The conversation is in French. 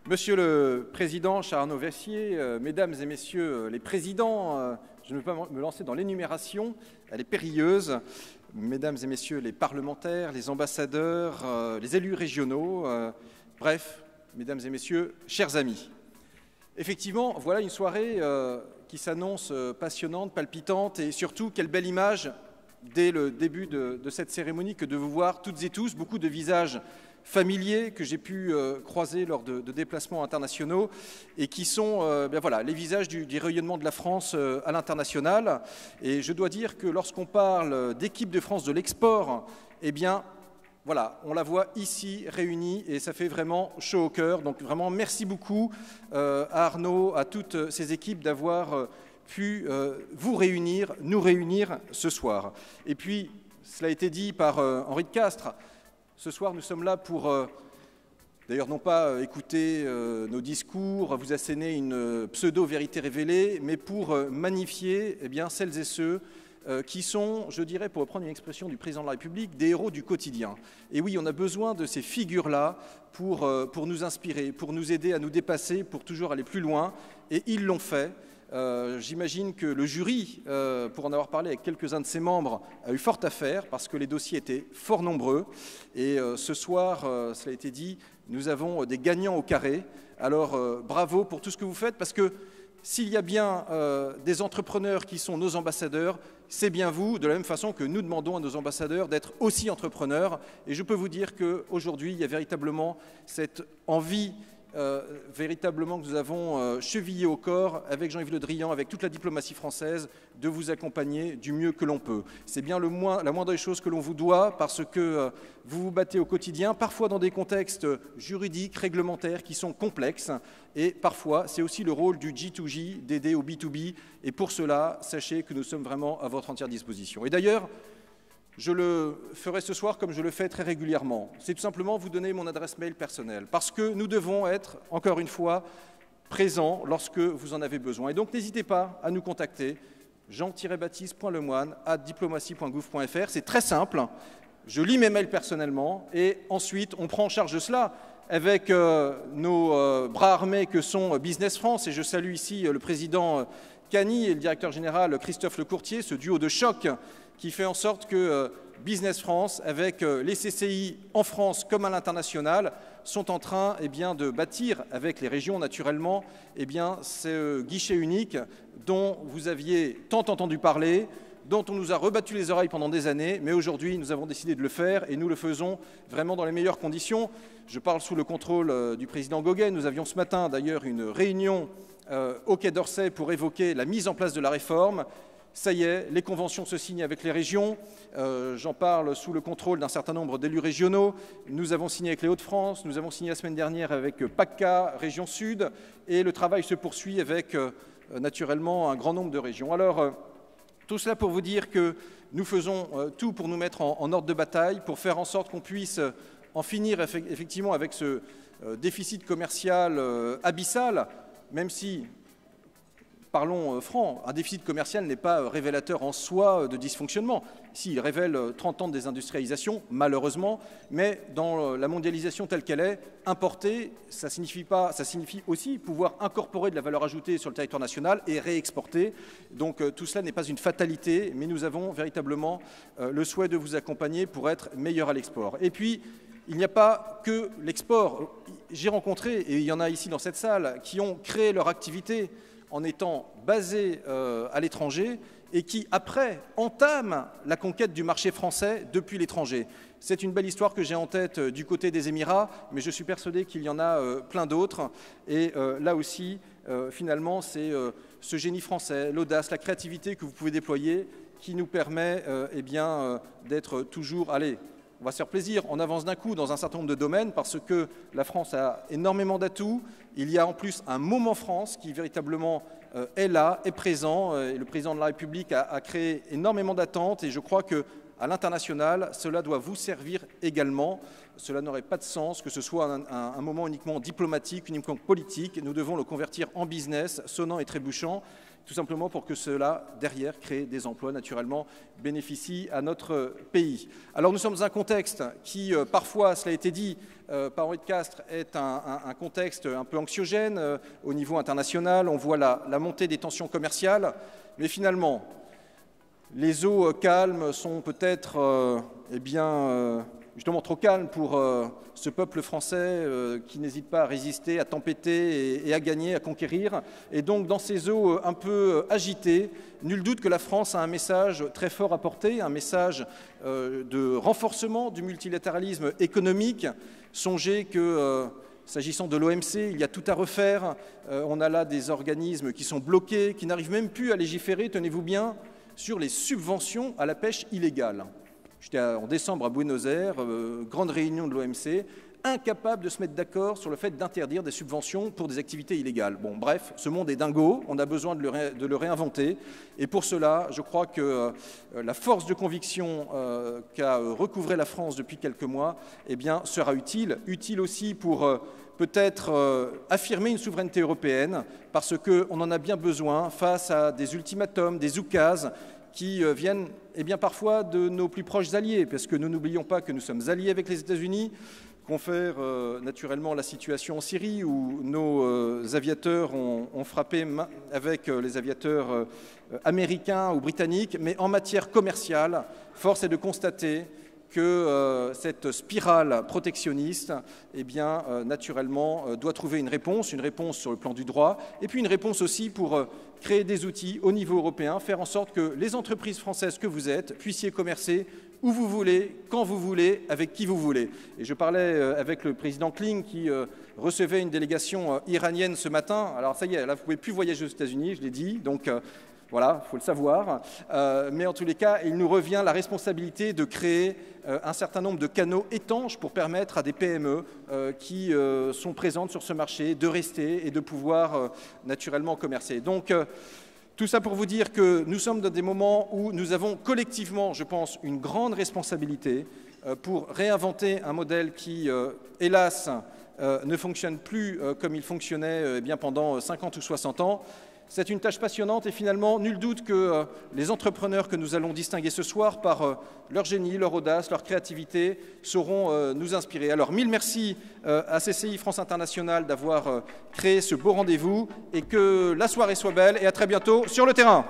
Monsieur le Président, cher Arnaud Vessier, Mesdames et Messieurs les Présidents, je ne veux pas me lancer dans l'énumération, elle est périlleuse. Mesdames et Messieurs les parlementaires, les ambassadeurs, les élus régionaux, bref, Mesdames et Messieurs, chers amis. Effectivement, voilà une soirée qui s'annonce passionnante, palpitante et surtout, quelle belle image dès le début de cette cérémonie que de vous voir toutes et tous, beaucoup de visages familiers que j'ai pu croiser lors de déplacements internationaux et qui sont voilà, les visages du rayonnement de la France à l'international. Et je dois dire que lorsqu'on parle d'équipe de France de l'export, eh bien, voilà, on la voit ici réunie et ça fait vraiment chaud au cœur. Donc vraiment, merci beaucoup à Arnaud, à toutes ces équipes d'avoir pu vous réunir, nous réunir ce soir. Et puis, cela a été dit par Henri de Castres, ce soir nous sommes là pour, d'ailleurs non pas écouter nos discours, vous asséner une pseudo-vérité révélée, mais pour magnifier celles et ceux qui sont, je dirais, pour reprendre une expression du président de la République, des héros du quotidien. Et oui, on a besoin de ces figures-là pour nous inspirer, pour nous aider à nous dépasser, pour toujours aller plus loin, et ils l'ont fait. J'imagine que le jury, pour en avoir parlé avec quelques-uns de ses membres, a eu fort à faire parce que les dossiers étaient fort nombreux. Et ce soir, cela a été dit, nous avons des gagnants au carré. Alors bravo pour tout ce que vous faites parce que s'il y a bien des entrepreneurs qui sont nos ambassadeurs, c'est bien vous, de la même façon que nous demandons à nos ambassadeurs d'être aussi entrepreneurs. Et je peux vous dire qu'aujourd'hui, il y a véritablement cette envie véritablement que nous avons chevillé au corps avec Jean-Yves Le Drian, avec toute la diplomatie française, de vous accompagner du mieux que l'on peut. C'est bien la moindre des choses que l'on vous doit parce que vous vous battez au quotidien, parfois dans des contextes juridiques, réglementaires qui sont complexes et parfois c'est aussi le rôle du G2G d'aider au B2B et pour cela, sachez que nous sommes vraiment à votre entière disposition. Et d'ailleurs, je le ferai ce soir comme je le fais très régulièrement. C'est tout simplement vous donner mon adresse mail personnelle parce que nous devons être, encore une fois, présents lorsque vous en avez besoin. Et donc, n'hésitez pas à nous contacter, jean-baptiste.lemoine@diplomatie.gouv.fr. C'est très simple. Je lis mes mails personnellement et ensuite, on prend en charge cela avec nos bras armés que sont Business France. Et je salue ici le président Cani et le directeur général Christophe Lecourtier, ce duo de choc qui fait en sorte que Business France, avec les CCI en France comme à l'international, sont en train de bâtir, avec les régions naturellement, ce guichet unique dont vous aviez tant entendu parler, dont on nous a rebattu les oreilles pendant des années, mais aujourd'hui nous avons décidé de le faire et nous le faisons vraiment dans les meilleures conditions. Je parle sous le contrôle du président Gauguin. Nous avions ce matin d'ailleurs une réunion au Quai d'Orsay pour évoquer la mise en place de la réforme. Ça y est, les conventions se signent avec les régions. J'en parle sous le contrôle d'un certain nombre d'élus régionaux. Nous avons signé avec les Hauts-de-France, nous avons signé la semaine dernière avec PACA, région Sud, et le travail se poursuit avec naturellement un grand nombre de régions. Alors, tout cela pour vous dire que nous faisons tout pour nous mettre en ordre de bataille, pour faire en sorte qu'on puisse en finir effectivement avec ce déficit commercial abyssal, même si, parlons franc, un déficit commercial n'est pas révélateur en soi de dysfonctionnement. Si, il révèle 30 ans de désindustrialisation, malheureusement, mais dans la mondialisation telle qu'elle est, importer, ça signifie aussi pouvoir incorporer de la valeur ajoutée sur le territoire national et réexporter. Donc tout cela n'est pas une fatalité, mais nous avons véritablement le souhait de vous accompagner pour être meilleurs à l'export. Et puis, il n'y a pas que l'export. J'ai rencontré, et il y en a ici dans cette salle, qui ont créé leur activité en étant basés à l'étranger et qui, après, entament la conquête du marché français depuis l'étranger. C'est une belle histoire que j'ai en tête du côté des Émirats, mais je suis persuadé qu'il y en a plein d'autres. Et là aussi, finalement, c'est ce génie français, l'audace, la créativité que vous pouvez déployer qui nous permet d'être toujours... Allez, on va se faire plaisir, on avance d'un coup dans un certain nombre de domaines parce que la France a énormément d'atouts. Il y a en plus un moment France qui véritablement est là, est présent. Et le président de la République a créé énormément d'attentes et je crois qu'à l'international, cela doit vous servir également. Cela n'aurait pas de sens que ce soit un moment uniquement diplomatique, uniquement politique. Nous devons le convertir en business, sonnant et trébuchant. tout simplement pour que cela, derrière, crée des emplois, naturellement, bénéficie à notre pays. Alors nous sommes dans un contexte qui, parfois, cela a été dit par Henri de Castries, est un contexte un peu anxiogène au niveau international. On voit la montée des tensions commerciales, mais finalement, les eaux calmes sont peut-être justement trop calmes pour ce peuple français qui n'hésite pas à résister, à tempêter et à gagner, à conquérir. Et donc, dans ces eaux un peu agitées, nul doute que la France a un message très fort à porter, un message de renforcement du multilatéralisme économique. Songez que, s'agissant de l'OMC, il y a tout à refaire. On a là des organismes qui sont bloqués, qui n'arrivent même plus à légiférer, tenez-vous bien, sur les subventions à la pêche illégale. J'étais en décembre à Buenos Aires, grande réunion de l'OMC, incapable de se mettre d'accord sur le fait d'interdire des subventions pour des activités illégales. Bon, bref, ce monde est dingo, on a besoin de le réinventer. Et pour cela, je crois que la force de conviction qu'a recouvrée la France depuis quelques mois sera utile aussi pour peut-être affirmer une souveraineté européenne, parce qu'on en a bien besoin face à des ultimatums, des oukases, qui viennent parfois de nos plus proches alliés, parce que nous n'oublions pas que nous sommes alliés avec les États-Unis, confère naturellement la situation en Syrie, où nos aviateurs ont frappé avec les aviateurs américains ou britanniques, mais en matière commerciale, force est de constater que cette spirale protectionniste, naturellement, doit trouver une réponse sur le plan du droit, et puis une réponse aussi pour créer des outils au niveau européen, faire en sorte que les entreprises françaises que vous êtes puissiez commercer où vous voulez, quand vous voulez, avec qui vous voulez. Et je parlais avec le président Kling qui recevait une délégation iranienne ce matin. Alors ça y est, là vous ne pouvez plus voyager aux États-Unis, je l'ai dit, donc voilà, il faut le savoir. Mais en tous les cas, il nous revient la responsabilité de créer un certain nombre de canaux étanches pour permettre à des PME qui sont présentes sur ce marché de rester et de pouvoir naturellement commercer. Donc, tout ça pour vous dire que nous sommes dans des moments où nous avons collectivement, je pense, une grande responsabilité pour réinventer un modèle qui, hélas, ne fonctionne plus comme il fonctionnait pendant 50 ou 60 ans. C'est une tâche passionnante et finalement, nul doute que les entrepreneurs que nous allons distinguer ce soir par leur génie, leur audace, leur créativité sauront nous inspirer. Alors, mille merci à CCI France Internationale d'avoir créé ce beau rendez-vous et que la soirée soit belle et à très bientôt sur le terrain.